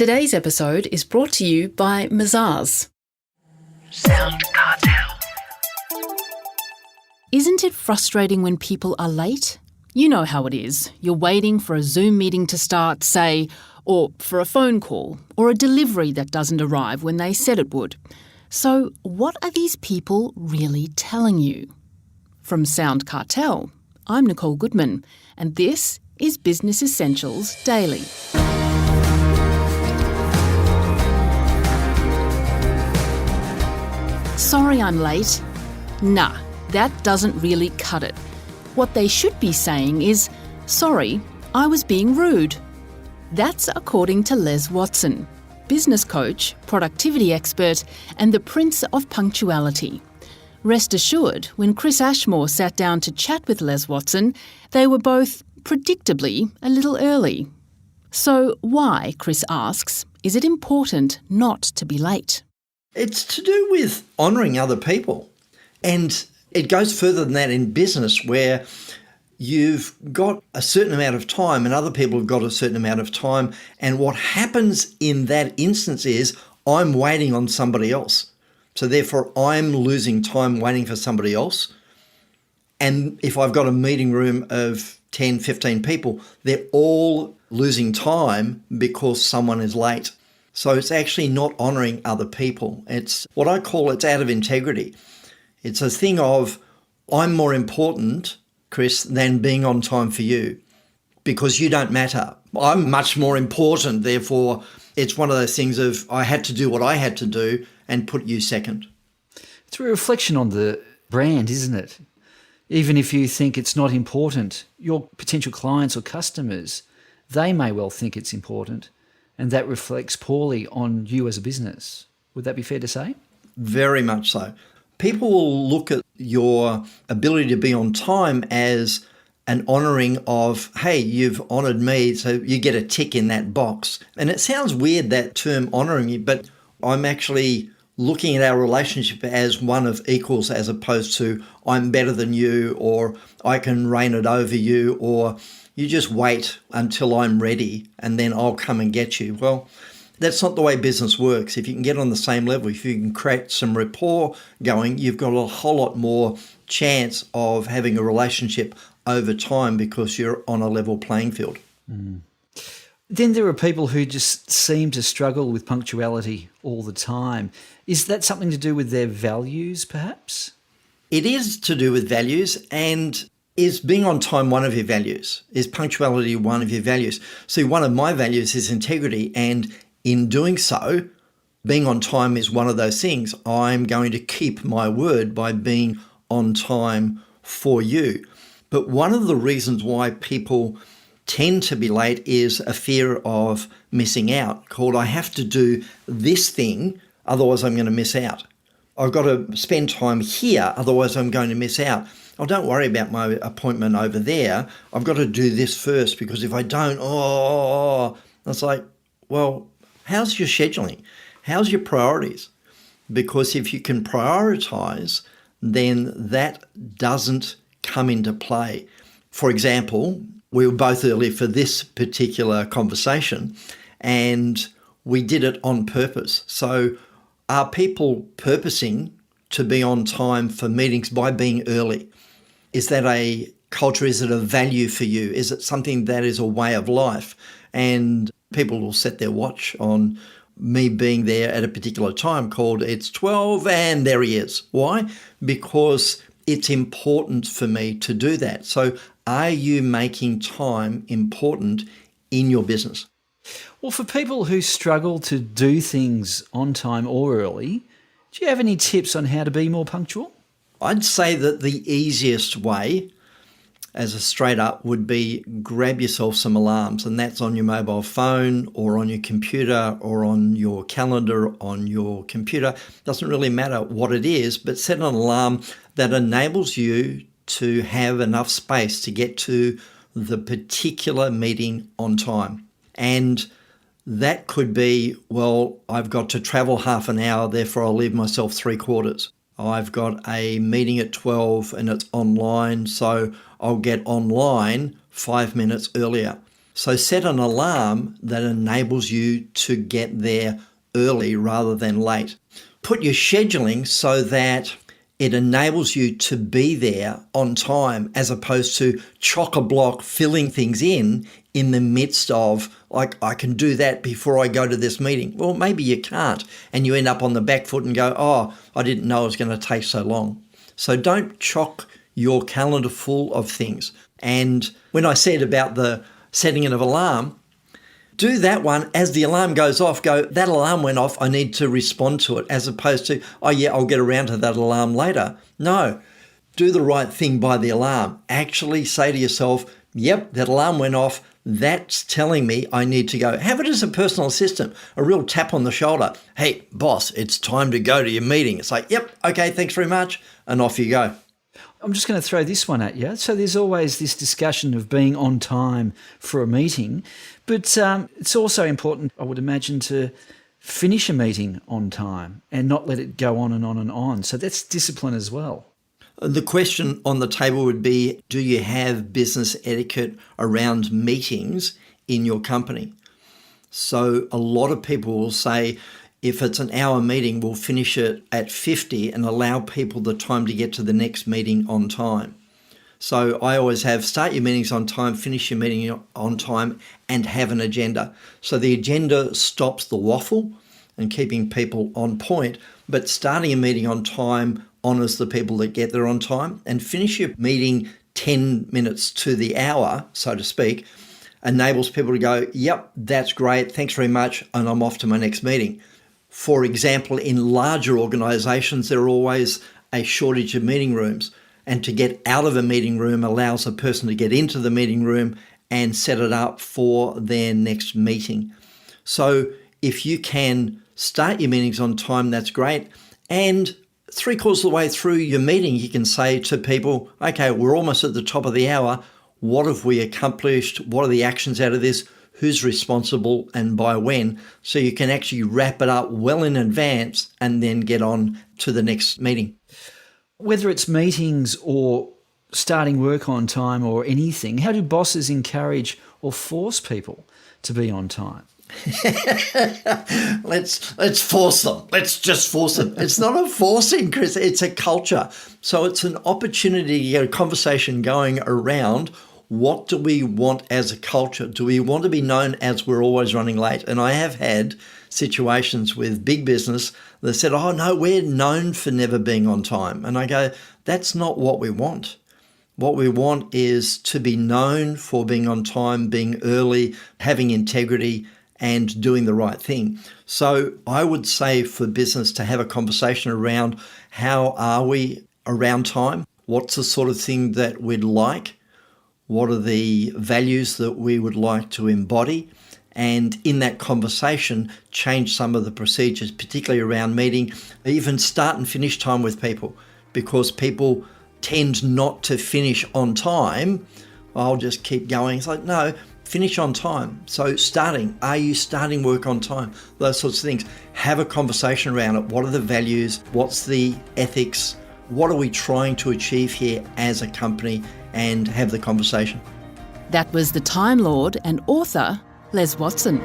Today's episode is brought to you by Mazars. SoundCartel. Isn't it frustrating when people are late? You know how it is. You're waiting for a Zoom meeting to start, say, or for a phone call, or a delivery that doesn't arrive when they said it would. So what are these people really telling you? From SoundCartel, I'm Nicole Goodman, and this is Business Essentials Daily. Sorry I'm late. Nah, that doesn't really cut it. What they should be saying is, sorry, I was being rude. That's according to Les Watson, business coach, productivity expert, and the prince of punctuality. Rest assured, when Chris Ashmore sat down to chat with Les Watson, they were both, predictably, a little early. So why, Chris asks, is it important not to be late? It's to do with honouring other people. And it goes further than that in business, where you've got a certain amount of time and other people have got a certain amount of time. And what happens in that instance is I'm waiting on somebody else. So therefore I'm losing time waiting for somebody else. And if I've got a meeting room of 10, 15 people, they're all losing time because someone is late. So it's actually not honouring other people. It's what I call it's out of integrity. It's a thing of I'm more important, Chris, than being on time for you because you don't matter. I'm much more important. Therefore, it's one of those things of I had to do what I had to do and put you second. It's a reflection on the brand, isn't it? Even if you think it's not important, your potential clients or customers, they may well think it's important. And that reflects poorly on you as a business. Would that be fair to say? Very much so. People will look at your ability to be on time as an honouring of, hey, you've honoured me, so you get a tick in that box. And it sounds weird, that term honouring you, but I'm actually looking at our relationship as one of equals as opposed to I'm better than you or I can reign it over you or you just wait until I'm ready and then I'll come and get you. Well, that's not the way business works. If you can get on the same level, if you can create some rapport going, you've got a whole lot more chance of having a relationship over time because you're on a level playing field. Then there are people who just seem to struggle with punctuality all the time. Is that something to do with their values, perhaps? It is to do with values. And is being on time one of your values? Is punctuality one of your values? See, one of my values is integrity, and in doing so, being on time is one of those things. I'm going to keep my word by being on time for you. But one of the reasons why people tend to be late is a fear of missing out, called I have to do this thing, otherwise I'm going to miss out. I've got to spend time here, otherwise I'm going to miss out. Oh, don't worry about my appointment over there. I've got to do this first because if I don't, it's like, well, how's your scheduling? How's your priorities? Because if you can prioritise, then that doesn't come into play. For example, we were both early for this particular conversation and we did it on purpose. So are people purposing to be on time for meetings by being early? Is that a culture? Is it a value for you? Is it something that is a way of life? And people will set their watch on me being there at a particular time called it's 12 and there he is. Why? Because it's important for me to do that. So are you making time important in your business? Well, for people who struggle to do things on time or early, do you have any tips on how to be more punctual? I'd say that the easiest way, as a straight up, would be grab yourself some alarms, and that's on your mobile phone or on your computer or on your calendar on your computer. Doesn't really matter what it is, but set an alarm that enables you to have enough space to get to the particular meeting on time. And that could be, well, I've got to travel half an hour, therefore I'll leave myself 3/4. I've got a meeting at 12 and it's online, so I'll get online 5 minutes earlier. So set an alarm that enables you to get there early rather than late. Put your scheduling so that it enables you to be there on time as opposed to chock-a-block filling things in the midst of, like, I can do that before I go to this meeting. Well, maybe you can't, and you end up on the back foot and go, oh, I didn't know it was going to take so long. So don't chock your calendar full of things. And when I said about the setting of an alarm, do that one as the alarm goes off, go, that alarm went off, I need to respond to it, as opposed to, oh yeah, I'll get around to that alarm later. No, do the right thing by the alarm. Actually say to yourself, yep, that alarm went off, that's telling me I need to go. Have it as a personal assistant, a real tap on the shoulder. Hey, boss, it's time to go to your meeting. It's like, yep, okay, thanks very much, and off you go. I'm just going to throw this one at you. So there's always this discussion of being on time for a meeting, but it's also important, I would imagine, to finish a meeting on time and not let it go on and on and on. So that's discipline as well. The question on the table would be, do you have business etiquette around meetings in your company? So a lot of people will say, if it's an hour meeting, we'll finish it at 50 and allow people the time to get to the next meeting on time. So I always have start your meetings on time, finish your meeting on time, and have an agenda. So the agenda stops the waffle and keeping people on point, but starting a meeting on time honours the people that get there on time, and finish your meeting 10 minutes to the hour, so to speak, enables people to go, yep, that's great, thanks very much, and I'm off to my next meeting. For example, in larger organisations, there are always a shortage of meeting rooms, and to get out of a meeting room allows a person to get into the meeting room and set it up for their next meeting. So if you can start your meetings on time, that's great. And 3/4 of the way through your meeting, you can say to people, okay, we're almost at the top of the hour. What have we accomplished? What are the actions out of this? Who's responsible and by when? So you can actually wrap it up well in advance and then get on to the next meeting. Whether it's meetings or starting work on time or anything, how do bosses encourage or force people to be on time? Let's force them. Let's just force them. It's not a forcing, Chris. It's a culture. So it's an opportunity to get a conversation going around what do we want as a culture? Do we want to be known as we're always running late? And I have had situations with big business that said, oh no, we're known for never being on time. And I go, that's not what we want. What we want is to be known for being on time, being early, having integrity, and doing the right thing. So I would say for business to have a conversation around how are we around time? What's the sort of thing that we'd like? What are the values that we would like to embody? And in that conversation, change some of the procedures, particularly around meeting, even start and finish time with people, because people tend not to finish on time. I'll just keep going. It's like, no, finish on time. So are you starting work on time? Those sorts of things. Have a conversation around it. What are the values? What's the ethics? What are we trying to achieve here as a company? And have the conversation. That was the Time Lord and author, Les Watson.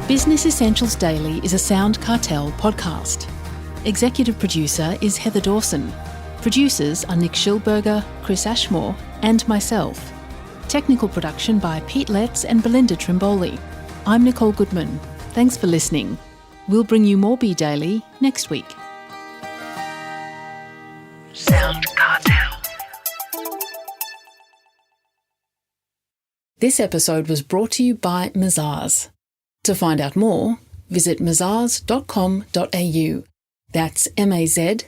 Business Essentials Daily is a SoundCartel podcast. Executive producer is Heather Dawson. Producers are Nick Schilberger, Chris Ashmore, and myself. Technical production by Pete Letts and Belinda Trimboli. I'm Nicole Goodman. Thanks for listening. We'll bring you more Be Daily next week. SoundCartel. This episode was brought to you by Mazars. To find out more, visit mazars.com.au. That's mazars.com.au.